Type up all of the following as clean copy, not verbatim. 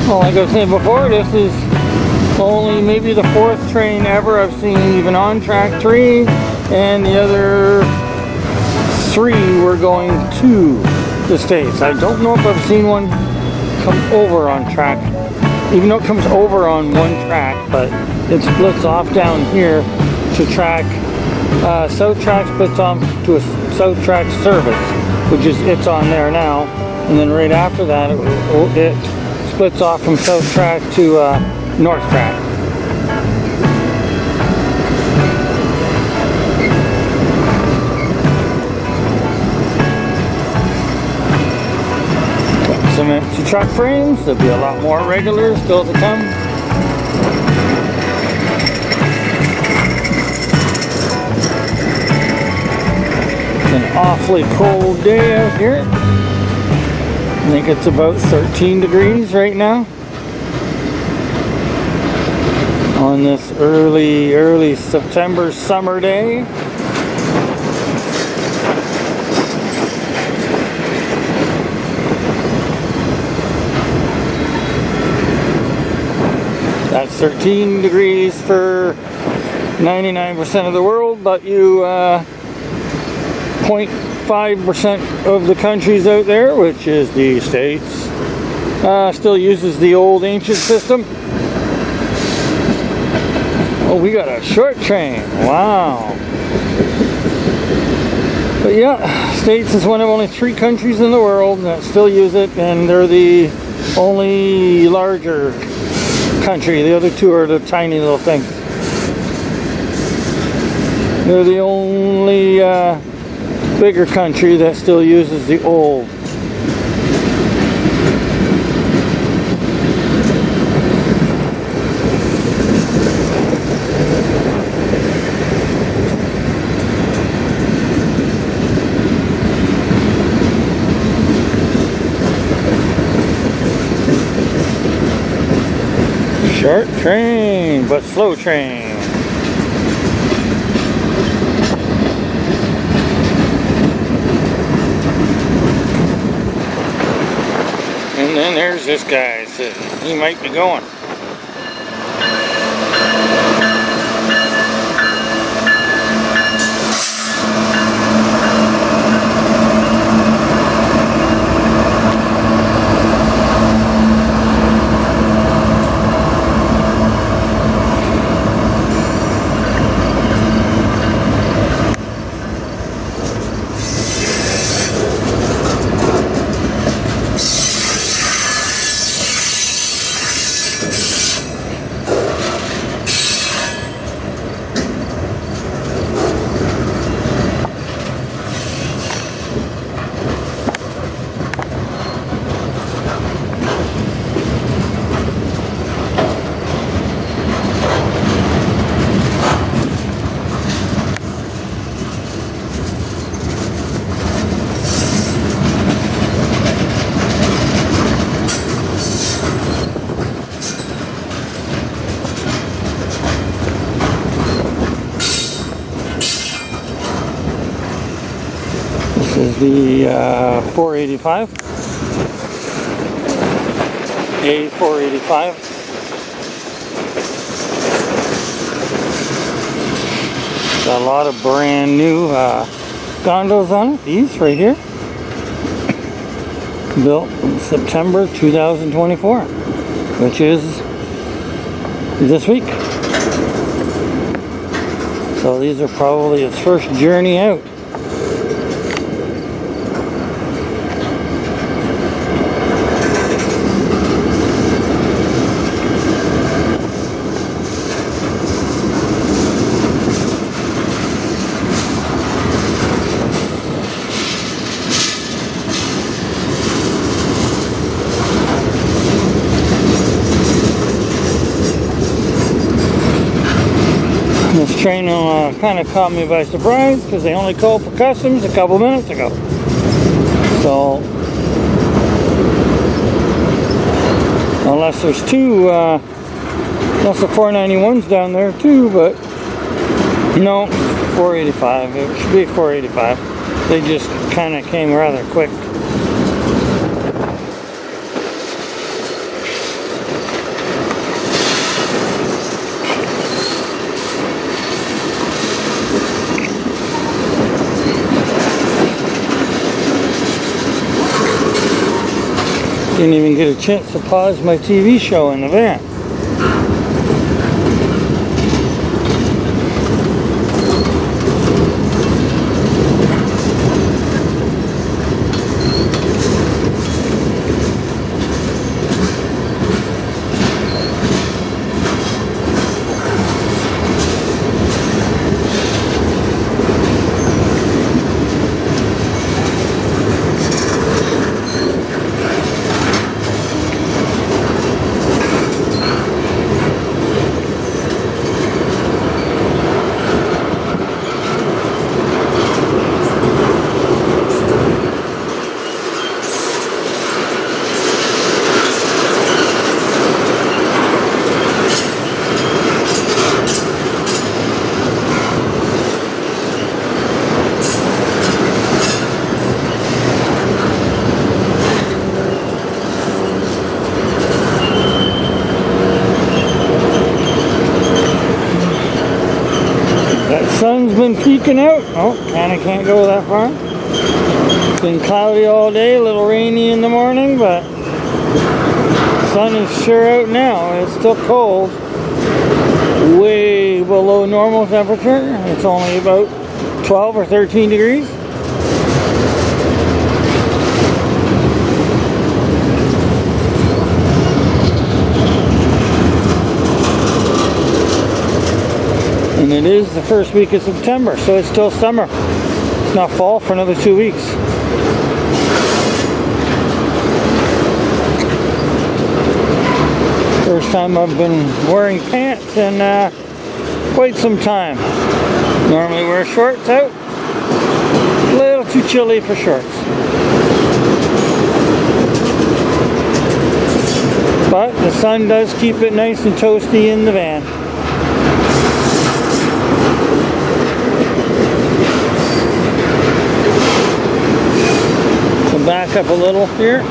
Well, like I was saying before, this is only maybe the 4th train ever I've seen even on track 3, and the other 3 were going to the States. I don't know if I've seen one come over on track, even though it comes over on one track, but it splits off down here to track, South Track splits off to a South Track service, which is, it's on there now, and then right after that it splits off from South Track to North Track. Some empty truck frames. There'll be a lot more regulars still to come. It's an awfully cold day out here. I think it's about 13 degrees right now on this early September summer day. That's 13 degrees for 99% of the world, but you 0.5% of the countries out there, which is the States, still uses the old ancient system. Oh, we got a short train. Wow. But yeah, States is one of only 3 countries in the world that still use it, and they're the only larger country. The other 2 are the tiny little things. They're the only bigger country that still uses the old. Short train, but slow train. And then there's this guy sitting. He might be going. This is the 485, A485. Got a lot of brand new gondolas on it. These right here, built in September 2024, which is this week. So these are probably its first journey out. This train kind of caught me by surprise because they only called for customs a couple minutes ago. So, unless there's 2, unless the 491's down there too, but no, 485. It should be 485. They just kind of came rather quick. Didn't even get a chance to pause my TV show in the van. Sun's been peeking out. Oh, kinda can't go that far. It's been cloudy all day, a little rainy in the morning, but the sun is sure out now. It's still cold, way below normal temperature. It's only about 12 or 13 degrees. And it is the first week of September, so it's still summer. It's not fall for another 2 weeks. First time I've been wearing pants in quite some time. Normally wear shorts out. A little too chilly for shorts. But the sun does keep it nice and toasty in the van. Back up a little here.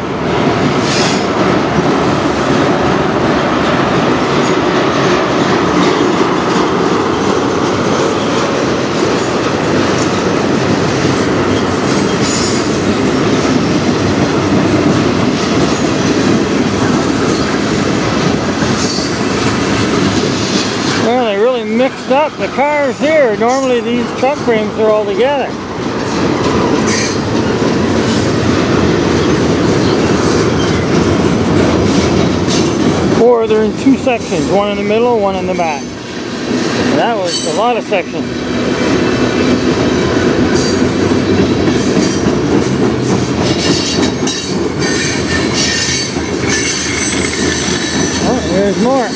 Well, they really mixed up the cars here. Normally these truck frames are all together. Or they're in two sections, one in the middle, one in the back. And that was a lot of sections. Oh, there's more.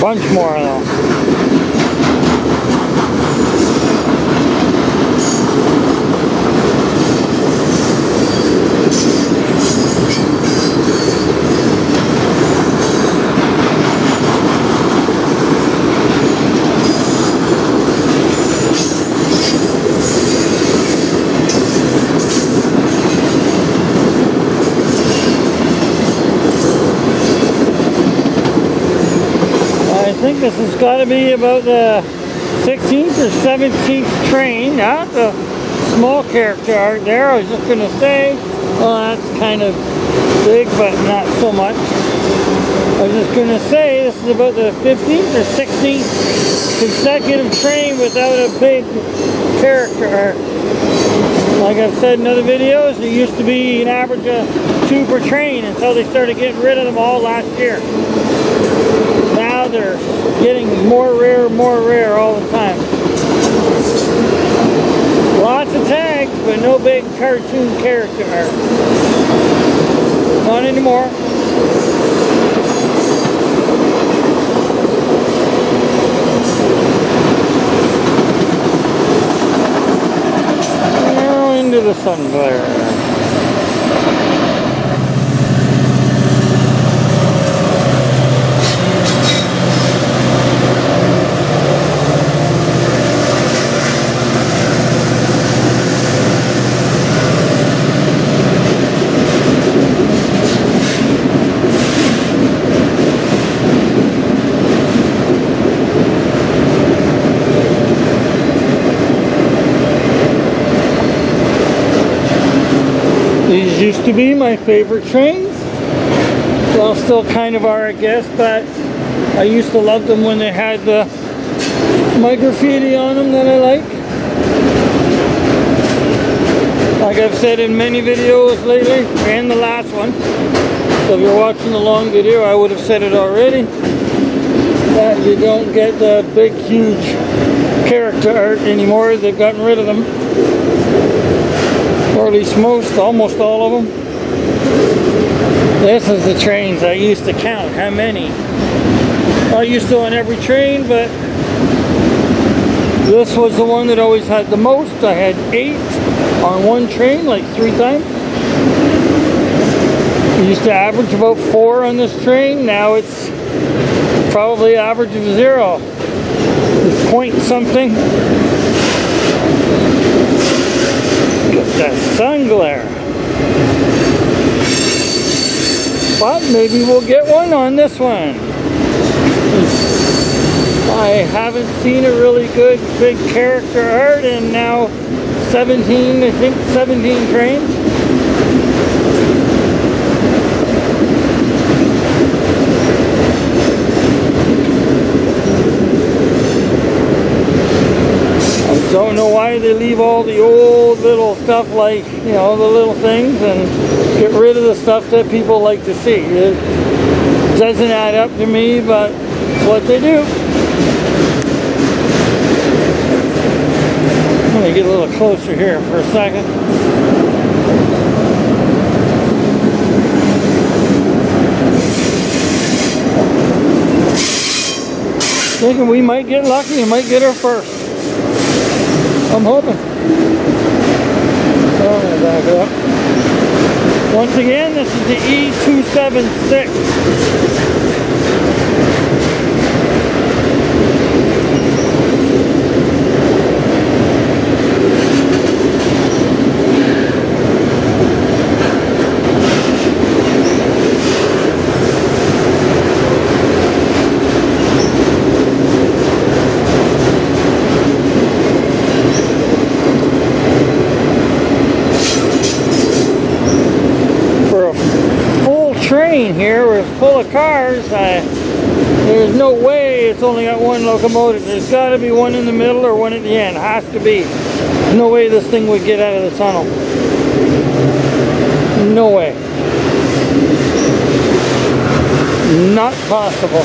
Bunch more though. I think this has got to be about the 16th or 17th train. That's a small character art there. I was just going to say, well, that's kind of big, but not so much. I was just going to say this is about the 15th or 16th consecutive train without a big character art. Like I've said in other videos, there used to be an average of 2 per train until they started getting rid of them all last year. Now they're getting more rare all the time. Lots of tags, but no big cartoon character art. Not anymore. Now into the sun glare. to be my favorite trains. Well, still kind of are, I guess, but I used to love them when they had my graffiti on them that I like. Like I've said in many videos lately, and the last one, so if you're watching the long video, I would have said it already, that you don't get the big, huge character art anymore. They've gotten rid of them. Or at least almost all of them. This is the trains I used to count. How many? I used to on every train, but this was the one that always had the most. I had 8 on one train, like 3 times. We used to average about 4 on this train. Now it's probably average of 0. It's point something. Get that sun glare. But maybe we'll get one on this one. I haven't seen a really good big character art in now 17, I think 17 trains. I don't know why they leave all the old little stuff, like, you know, the little things, and get rid of the stuff that people like to see. It doesn't add up to me, but it's what they do. Let me get a little closer here for a second. Thinking we might get lucky and might get her first. I'm hoping. Oh, I'm gonna back it up. Once again, this is the E0276. Here we're full of cars. There's no way it's only got one locomotive. There's got to be one in the middle or one at the end. Has to be. There's no way this thing would get out of the tunnel. No way. Not possible.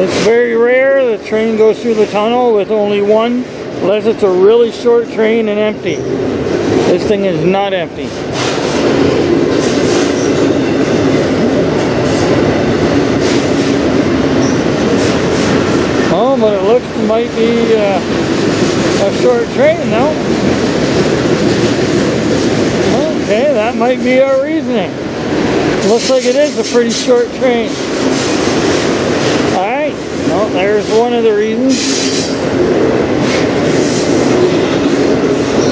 It's very rare the train goes through the tunnel with only one, unless it's a really short train and empty. This thing is not empty. Oh, but it looks might be a short train, no? Okay, that might be our reasoning. Looks like it is a pretty short train. Alright, well, there's one of the reasons.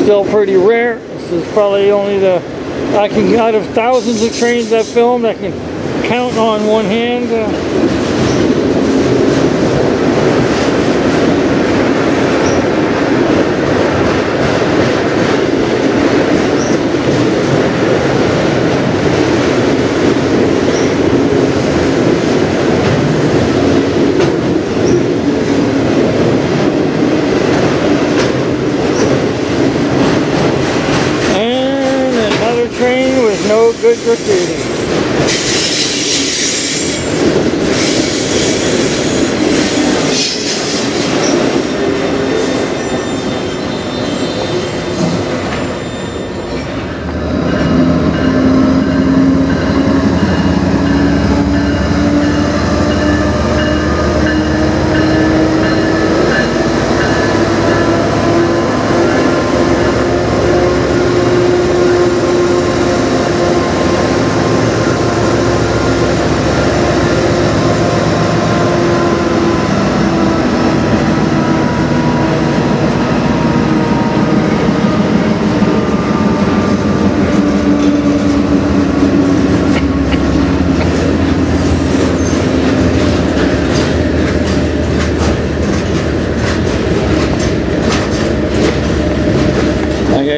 Still pretty rare. This is probably only out of thousands of trains I've filmed, I can count on one hand. No good graffiti.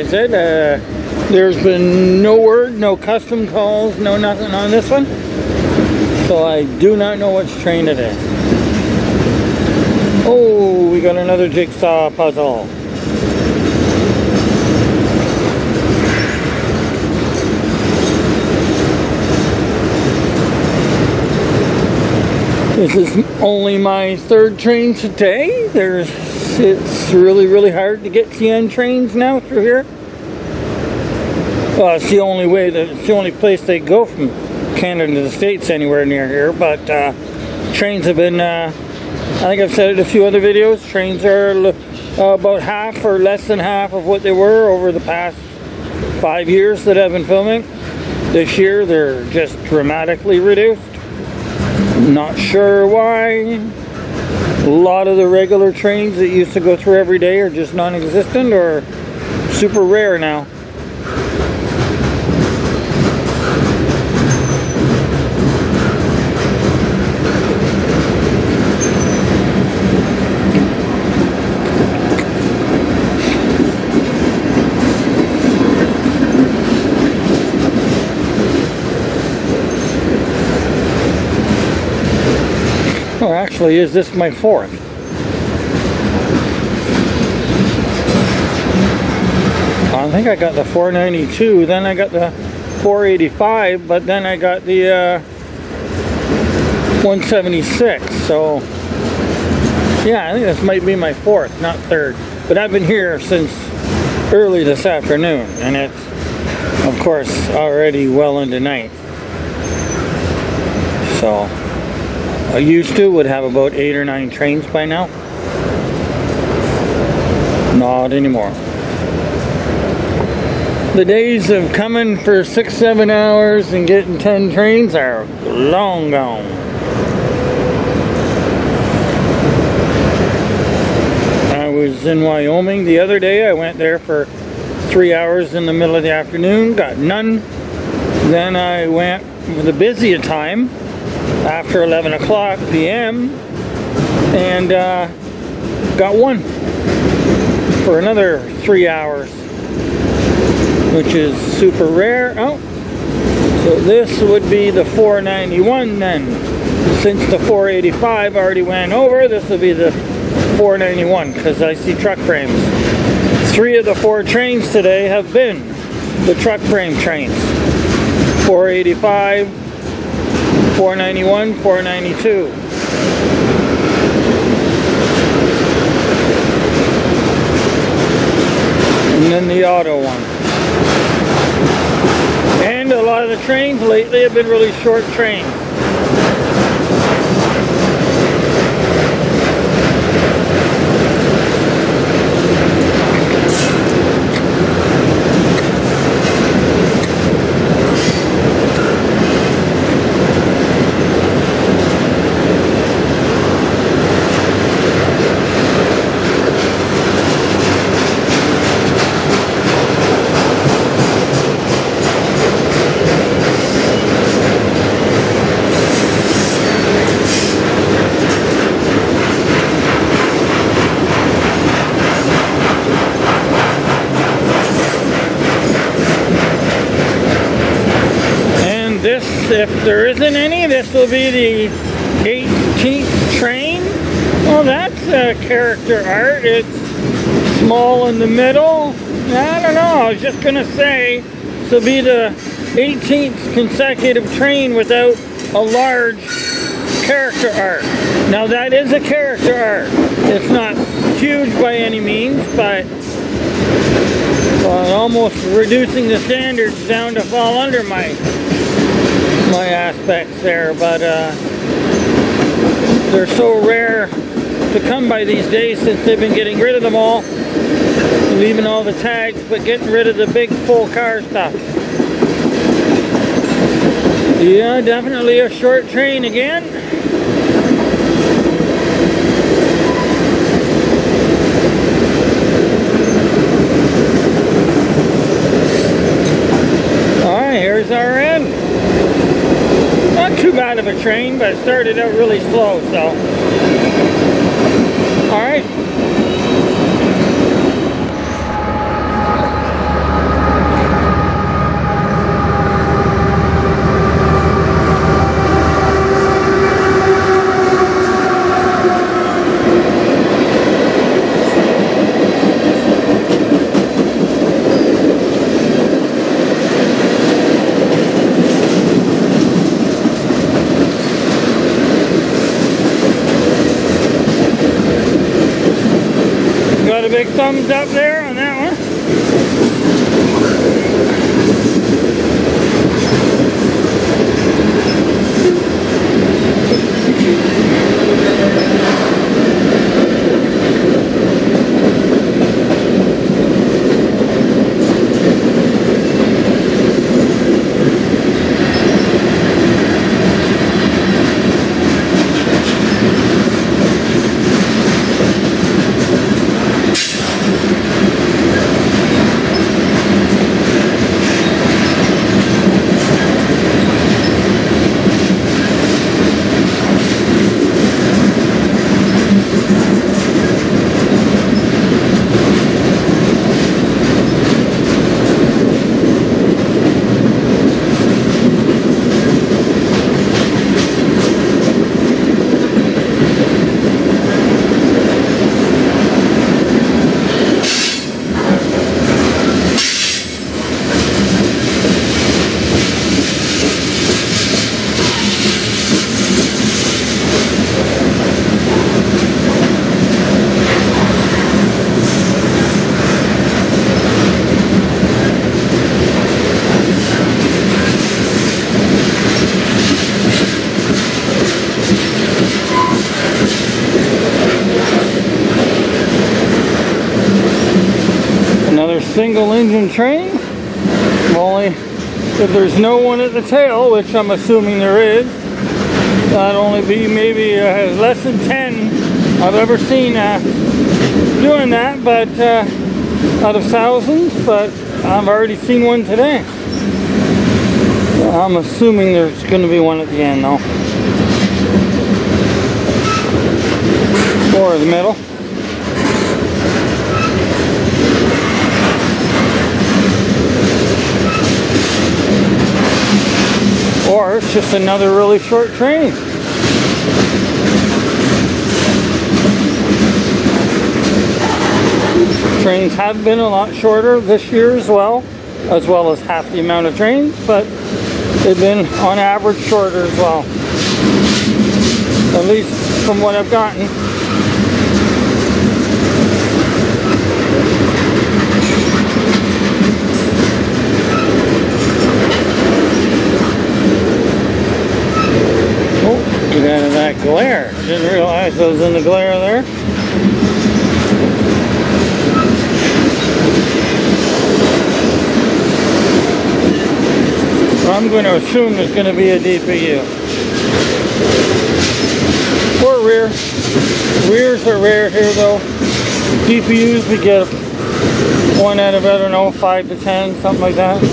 said, there's been no word, no custom calls, no nothing on this one. So I do not know which train it is. Oh, we got another jigsaw puzzle. This is only my third train today. It's really hard to get CN trains now through here. Well, it's the only way, it's the only place they go from Canada to the States anywhere near here. But trains have been, I think I've said it in a few other videos, trains are about half or less than half of what they were over the past 5 years that I've been filming. This year they're just dramatically reduced. Not sure why. A lot of the regular trains that used to go through every day are just non-existent or super rare now. Or actually, is this my fourth? I think I got the 492, then I got the 485, but then I got the 176. So, yeah, I think this might be my fourth, not third. But I've been here since early this afternoon, and it's, of course, already well into night. So, I used to would have about 8 or 9 trains by now. Not anymore. The days of coming for 6-7 hours and getting 10 trains are long gone. I was in Wyoming the other day. I went there for 3 hours in the middle of the afternoon, got none. Then I went with a busier time after 11 o'clock p.m. and got one for another 3 hours, which is super rare. Oh, so this would be the 491 then. Since the 485 already went over, this will be the 491 because I see truck frames. 3 of the 4 trains today have been the truck frame trains. 485, 491, 492. And then the auto one. And a lot of the trains lately have been really short trains. If there isn't any, this will be the 18th train. Well, that's character art. It's small in the middle. I don't know. I was just going to say this will be the 18th consecutive train without a large character art. Now, that is a character art. It's not huge by any means, but almost reducing the standards down to fall under my aspects there, but they're so rare to come by these days since they've been getting rid of them all, leaving all the tags, but getting rid of the big full car stuff. Yeah, definitely a short train again. Alright, here's our end. Not too bad of a train, but it started out really slow, so. Alright. big thumbs up there on that one. Single engine train, only if there's no one at the tail, which I'm assuming there is. That'd only be maybe less than 10 I've ever seen doing that, but out of thousands, but I've already seen one today. I'm assuming there's going to be one at the end though, or the middle. Or it's just another really short train. Trains have been a lot shorter this year as well as half the amount of trains, but they've been on average shorter as well. At least from what I've gotten. Get out of that glare. Didn't realize I was in the glare there. I'm going to assume there's going to be a DPU. Or rear. Rears are rare here though. DPUs we get 1 out of, I don't know, 5 to 10, something like that.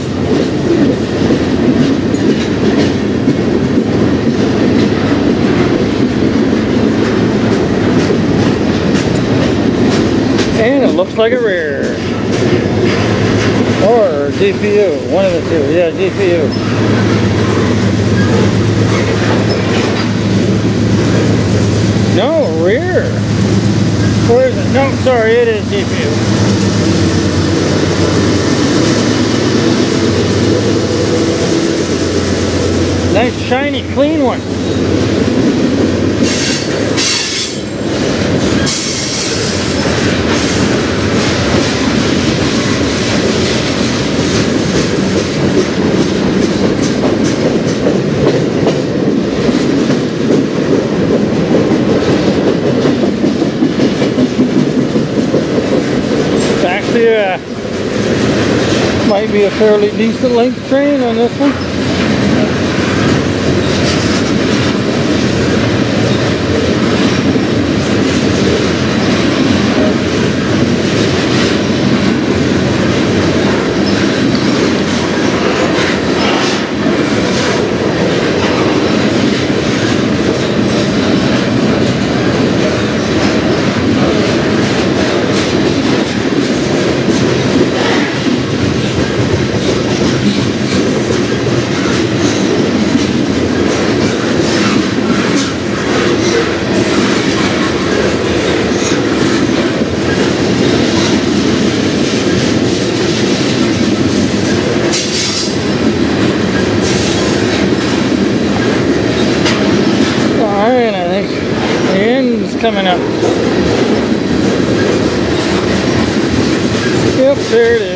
And it looks like a rear. Or DPU, one of the two. Yeah, DPU. No, rear. Where is it? No, sorry, it is DPU. Nice, shiny, clean one. Might be a fairly decent length train on this one. coming up. There it is.